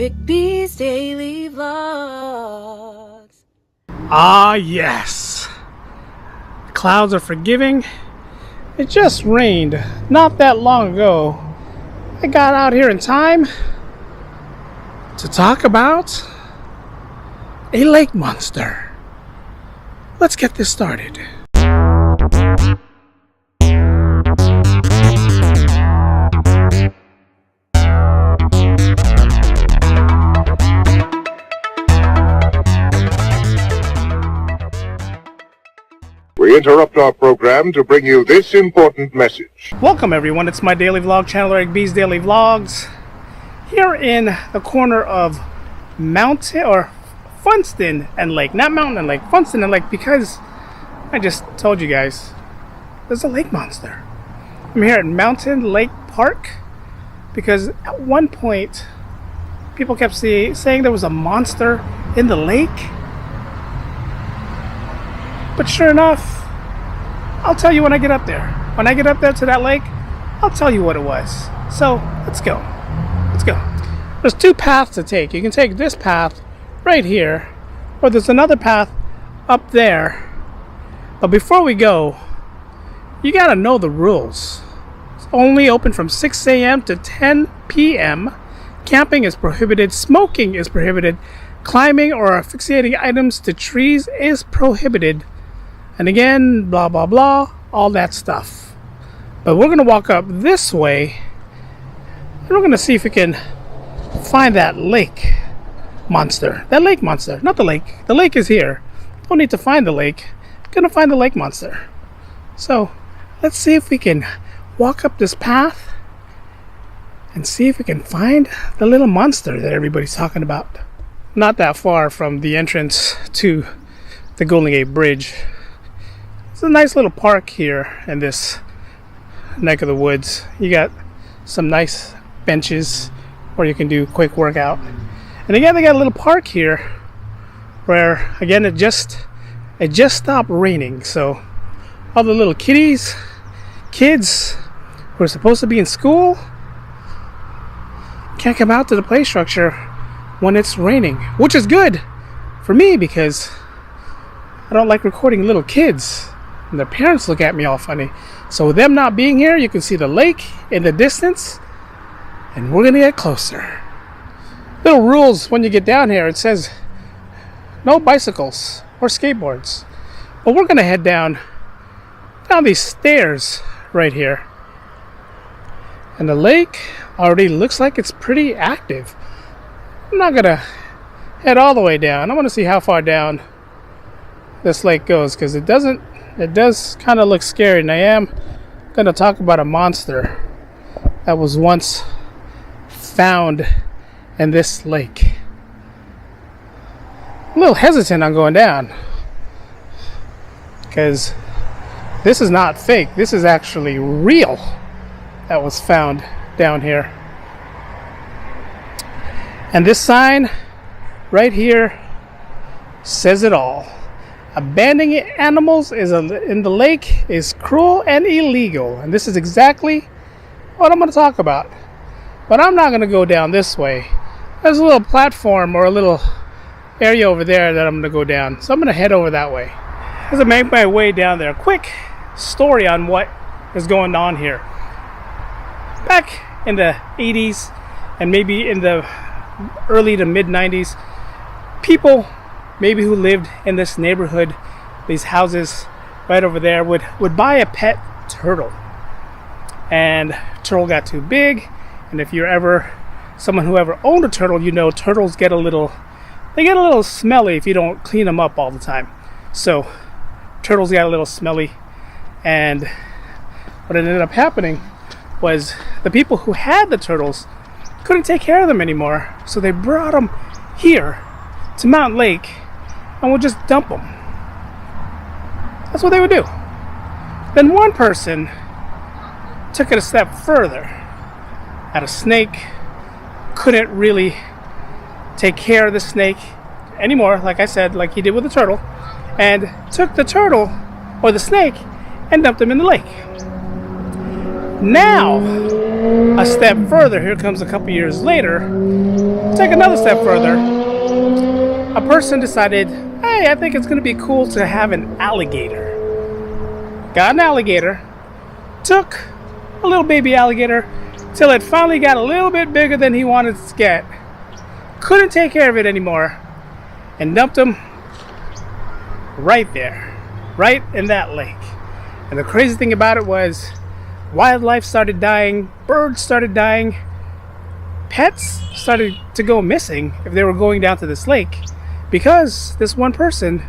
Aquatic Bees Daily Vlogs. Ah, yes. Clouds are forgiving. It just rained not that long ago. I got out here in time to talk about a lake monster. Let's get this started. We interrupt our program to bring you this important message. Welcome everyone, it's my daily vlog channel, Aquatic Bees Daily Vlogs. Here in the corner of Mountain or Funston and Lake. Not Mountain and Lake, Funston and Lake, because I just told you guys there's a lake monster. I'm here at Mountain Lake Park because at one point people kept saying there was a monster in the lake. But sure enough, I'll tell you when I get up there. When I get up there to that lake, I'll tell you what it was. So, let's go. Let's go. There's two paths to take. You can take this path right here, or there's another path up there. But before we go, you gotta know the rules. It's only open from 6 a.m. to 10 p.m. Camping is prohibited. Smoking is prohibited. Climbing or asphyxiating items to trees is prohibited. And again, blah, blah, blah, all that stuff. But we're going to walk up this way, and we're going to see if we can find that lake monster. That lake monster, not the lake. The lake is here. Don't need to find the lake. Going to find the lake monster. So, let's see if we can walk up this path and see if we can find the little monster that everybody's talking about. Not that far from the entrance to the Golden Gate Bridge. It's a nice little park here in this neck of the woods. You got some nice benches where you can do quick workout. And again, they got a little park here where, again, it just stopped raining. So all the little kids who are supposed to be in school can't come out to the play structure when it's raining, which is good for me because I don't like recording little kids and their parents look at me all funny. So with them not being here, you can see the lake in the distance, and we're gonna get closer. Little rules when you get down here. It says no bicycles or skateboards, but we're gonna head down these stairs right here, and the lake already looks like it's pretty active. I'm not gonna head all the way down. I want to see how far down this lake goes, because it does kind of look scary, and I am gonna talk about a monster that was once found in this lake. I'm a little hesitant on going down because this is not fake. This is actually real that was found down here. And this sign right here says it all. Abandoning animals in the lake is cruel and illegal. And this is exactly what I'm going to talk about. But I'm not going to go down this way. There's a little platform or a little area over there that I'm going to go down. So I'm going to head over that way. As I make my way down there, quick story on what is going on here. Back in the 80s and maybe in the early to mid 90s, people maybe who lived in this neighborhood, these houses right over there, would buy a pet turtle. And turtle got too big, and if you're ever someone who ever owned a turtle, you know turtles get a little smelly if you don't clean them up all the time. So turtles got a little smelly, and what ended up happening was the people who had the turtles couldn't take care of them anymore, so they brought them here to Mountain Lake and would just dump them. That's what they would do. Then one person took it a step further. Had a snake, couldn't really take care of the snake anymore, like I said, like he did with the turtle, and took the turtle or the snake and dumped him in the lake. Now a step further, here comes a couple years later, take another step further, a person decided, hey, I think it's going to be cool to have an alligator. Got an alligator, took a little baby alligator till it finally got a little bit bigger than he wanted to get. Couldn't take care of it anymore and dumped him right there, right in that lake. And the crazy thing about it was wildlife started dying, birds started dying, pets started to go missing if they were going down to this lake because this one person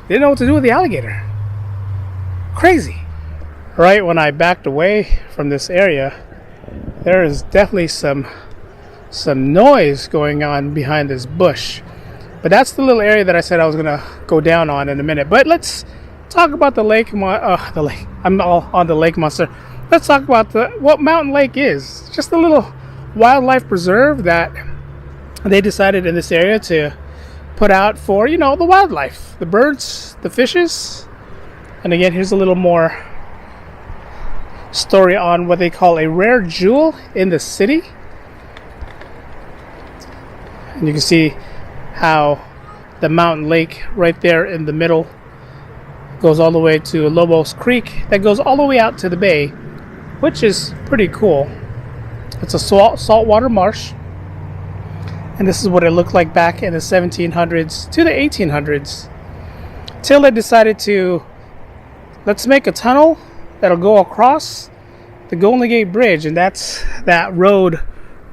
didn't know what to do with the alligator. Crazy. Right when I backed away from this area, there is definitely some noise going on behind this bush. But that's the little area that I said I was gonna go down on in a minute. But let's talk about the lake. The lake. I'm all on the lake monster. Let's talk about what Mountain Lake is. Just a little wildlife preserve that they decided in this area to put out for, the wildlife, the birds, the fishes. And again, here's a little more story on what they call a rare jewel in the city. And you can see how the mountain lake right there in the middle goes all the way to Lobos Creek that goes all the way out to the bay, which is pretty cool. It's a saltwater marsh, and this is what it looked like back in the 1700s to the 1800s, till they decided to, let's make a tunnel that'll go across the Golden Gate Bridge, and that's that road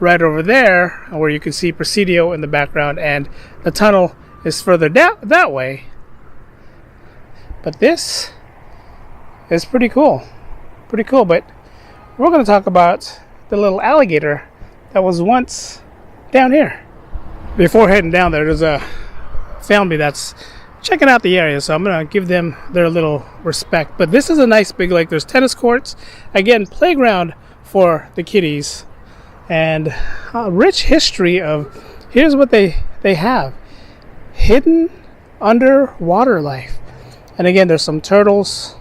right over there where you can see Presidio in the background, and the tunnel is further down that way. But this is pretty cool. But we're going to talk about the little alligator that was once down here. Before heading down there, there's a family that's checking out the area, so I'm going to give them their little respect. But this is a nice big lake. There's tennis courts, again, playground for the kiddies, and a rich history of, here's what they have, hidden underwater life. And again, there's some turtles.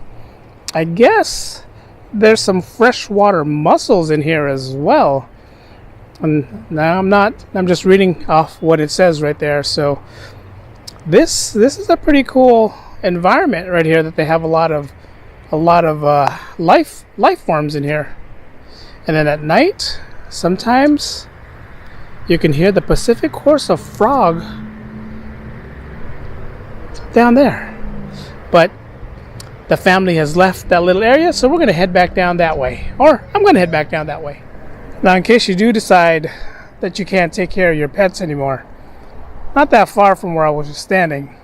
I guess there's some freshwater mussels in here as well. And now I'm just reading off what it says right there. So this is a pretty cool environment right here, that they have a lot of life forms in here. And then at night, sometimes you can hear the Pacific course of frog down there. But the family has left that little area, so we're going to head back down that way. Or I'm going to head back down that way. Now, in case you do decide that you can't take care of your pets anymore, not that far from where I was just standing,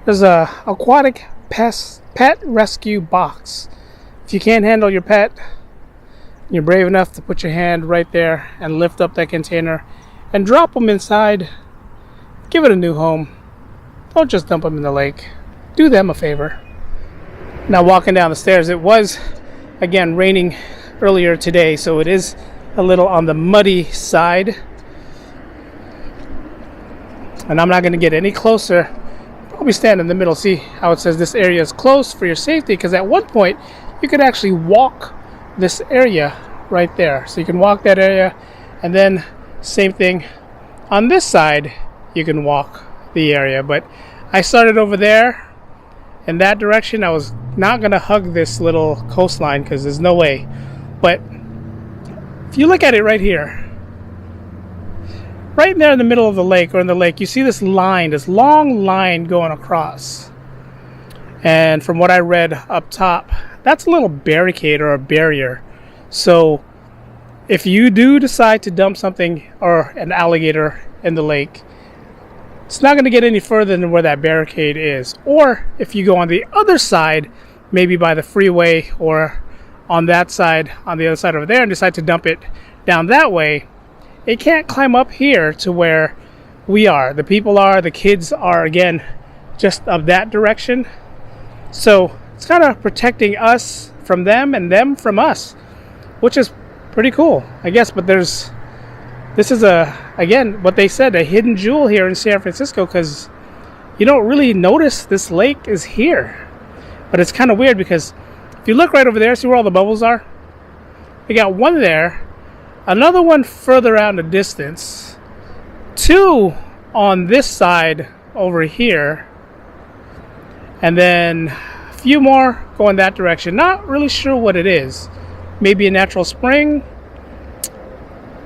there's a Aquatic pet rescue box. If you can't handle your pet, you're brave enough to put your hand right there and lift up that container and drop them inside. Give it a new home. Don't just dump them in the lake. Do them a favor. Now, walking down the stairs, it was again raining earlier today, so it is a little on the muddy side. And I'm not going to get any closer. Probably stand in the middle. See how it says this area is closed for your safety, because at one point you could actually walk this area right there. So you can walk that area, and then same thing on this side, you can walk the area. But I started over there in that direction. I was not going to hug this little coastline because there's no way. But if you look at it right here, right there in the middle of the lake, or in the lake, you see this line, this long line going across. And from what I read up top, that's a little barricade or a barrier. So if you do decide to dump something or an alligator in the lake, it's not going to get any further than where that barricade is. Or if you go on the other side, maybe by the freeway, or on that side, on the other side over there, and decide to dump it down that way, it can't climb up here to where we are. The people are, the kids are, again, just of that direction. So it's kind of protecting us from them and them from us, which is pretty cool, I guess. But this is again, what they said, a hidden jewel here in San Francisco, because you don't really notice this lake is here. But it's kind of weird, because if you look right over there, see where all the bubbles are? We got one there, another one further out in the distance, two on this side over here, and then a few more going that direction. Not really sure what it is. Maybe a natural spring.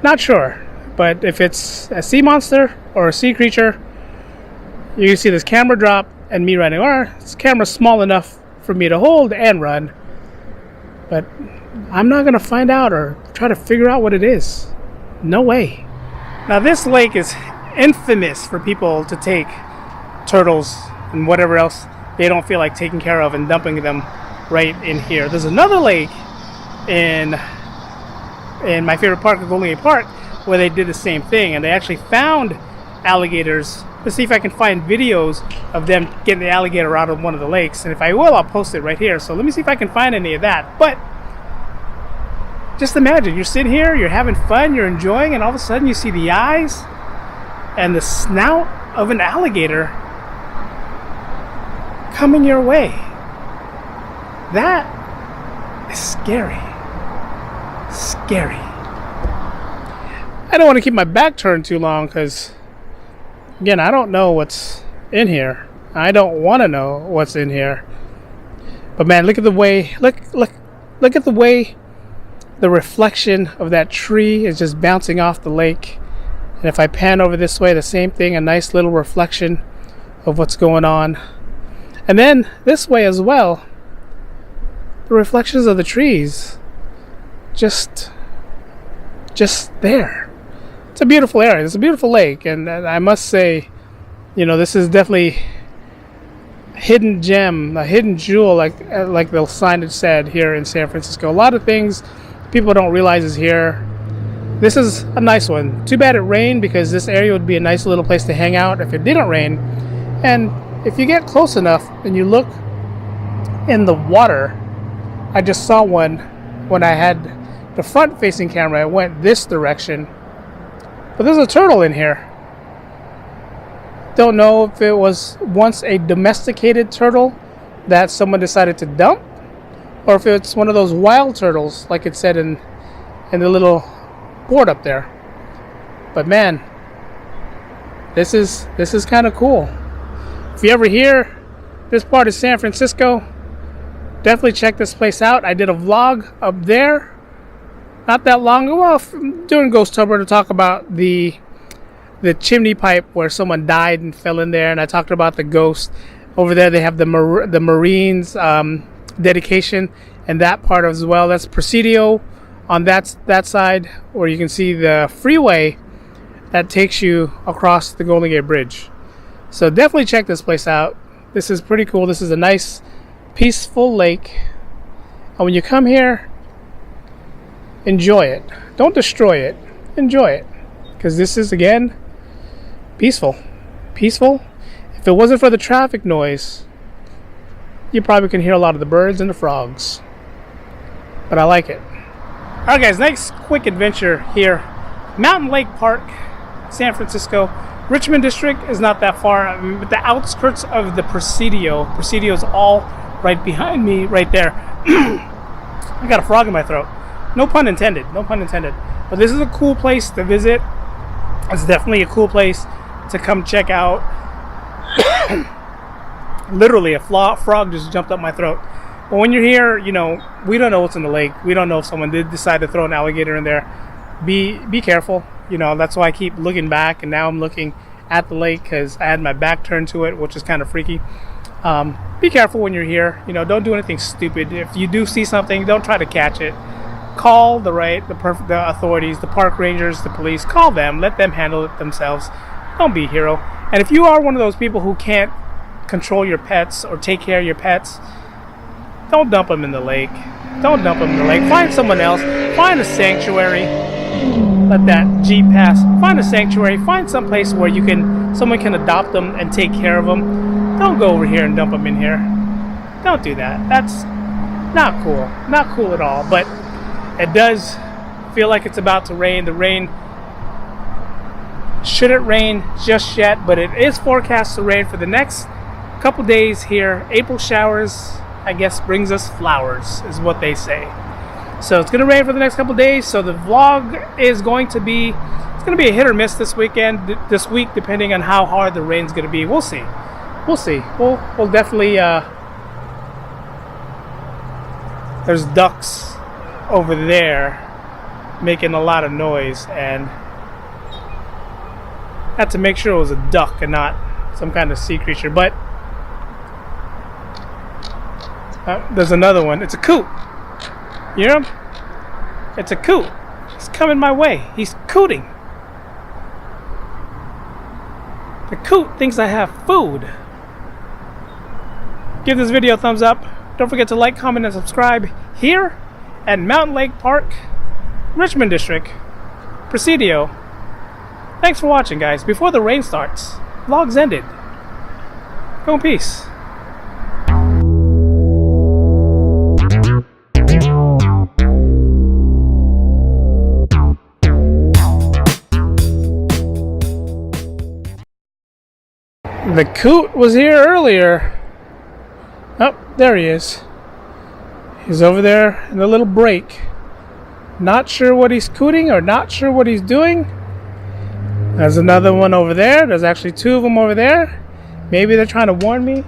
Not sure. But if it's a sea monster or a sea creature, you can see this camera drop and me running. Or this camera's small enough for me to hold and run. But I'm not going to find out or try to figure out what it is. No way. Now this lake is infamous for people to take turtles and whatever else they don't feel like taking care of and dumping them right in here. There's another lake in my favorite park, the Golden Gate Park, where they did the same thing, and they actually found alligators. Let's see if I can find videos of them getting the alligator out of one of the lakes, and if I will, I'll post it right here. So let me see if I can find any of that. But just imagine, you're sitting here, you're having fun, you're enjoying, and all of a sudden you see the eyes and the snout of an alligator coming your way. That is scary. Scary. I don't want to keep my back turned too long because, again, I don't know what's in here. I don't want to know what's in here. But man, look at the way, look at the way the reflection of that tree is just bouncing off the lake. And if I pan over this way, the same thing, a nice little reflection of what's going on. And then this way as well, the reflections of the trees just there. It's a beautiful area. It's a beautiful lake, and I must say, you know, this is definitely a hidden gem, a hidden jewel, like the signage said here in San Francisco. A lot of things people don't realize is here. This is a nice one. Too bad it rained, because this area would be a nice little place to hang out if it didn't rain. And if you get close enough and you look in the water, I just saw one when I had the front-facing camera. I went this direction. But there's a turtle in here. Don't know if it was once a domesticated turtle that someone decided to dump, or if it's one of those wild turtles, like it said in the little board up there. But man, this is kind of cool. If you ever hear this part of San Francisco, definitely check this place out. I did a vlog up there not that long ago, well, during Ghostober, to talk about the chimney pipe where someone died and fell in there, and I talked about the ghost. Over there they have the Marines dedication and that part as well. That's Presidio on that side, where you can see the freeway that takes you across the Golden Gate Bridge. So definitely check this place out. This is pretty cool. This is a nice, peaceful lake. And when you come here, enjoy it. Don't destroy it. Enjoy it. Because this is, again, peaceful. Peaceful. If it wasn't for the traffic noise, you probably can hear a lot of the birds and the frogs. But I like it. Alright guys, next quick adventure here. Mountain Lake Park, San Francisco. Richmond District is not that far. I'm at the outskirts of the Presidio. Presidio is all right behind me, right there. I got a frog in my throat. No pun intended. No pun intended. But this is a cool place to visit. It's definitely a cool place to come check out. Literally, a frog just jumped up my throat. But when you're here, you know, we don't know what's in the lake. We don't know if someone did decide to throw an alligator in there. Be careful. You know, that's why I keep looking back, and now I'm looking at the lake because I had my back turned to it, which is kind of freaky. Be careful when you're here. You know, don't do anything stupid. If you do see something, don't try to catch it. Call the authorities, the park rangers, the police. Call them. Let them handle it themselves. Don't be a hero. And if you are one of those people who can't control your pets or take care of your pets, don't dump them in the lake. Don't dump them in the lake. Find someone else. Find a sanctuary. Let that Jeep pass. Find a sanctuary. Find some place where someone can adopt them and take care of them. Don't go over here and dump them in here. Don't do that. That's not cool. Not cool at all. But it does feel like it's about to rain. The rain shouldn't rain just yet, but it is forecast to rain for the next couple days here. April showers, I guess, brings us flowers, is what they say. So it's gonna rain for the next couple days. So the vlog is going to be, it's gonna be a hit or miss this weekend, this week, depending on how hard the rain's gonna be. We'll see. We'll see. We'll definitely. There's ducks over there making a lot of noise, and I had to make sure it was a duck and not some kind of sea creature. But there's another one. It's a coot. You hear him? It's a coot. He's coming my way. He's cooting. The coot thinks I have food. Give this video a thumbs up. Don't forget to like, comment, and subscribe here at Mountain Lake Park, Richmond District, Presidio. Thanks for watching, guys. Before the rain starts, vlog's ended. Go in peace. The coot was here earlier. Oh, there he is. He's over there in the little break. Not sure what he's cooting or not sure what he's doing. There's another one over there. There's actually two of them over there. Maybe they're trying to warn me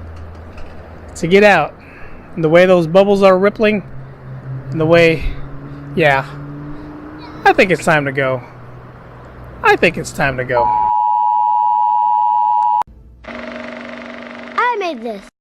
to get out. And the way those bubbles are rippling, and the way, yeah. I think it's time to go. I think it's time to go. I made this.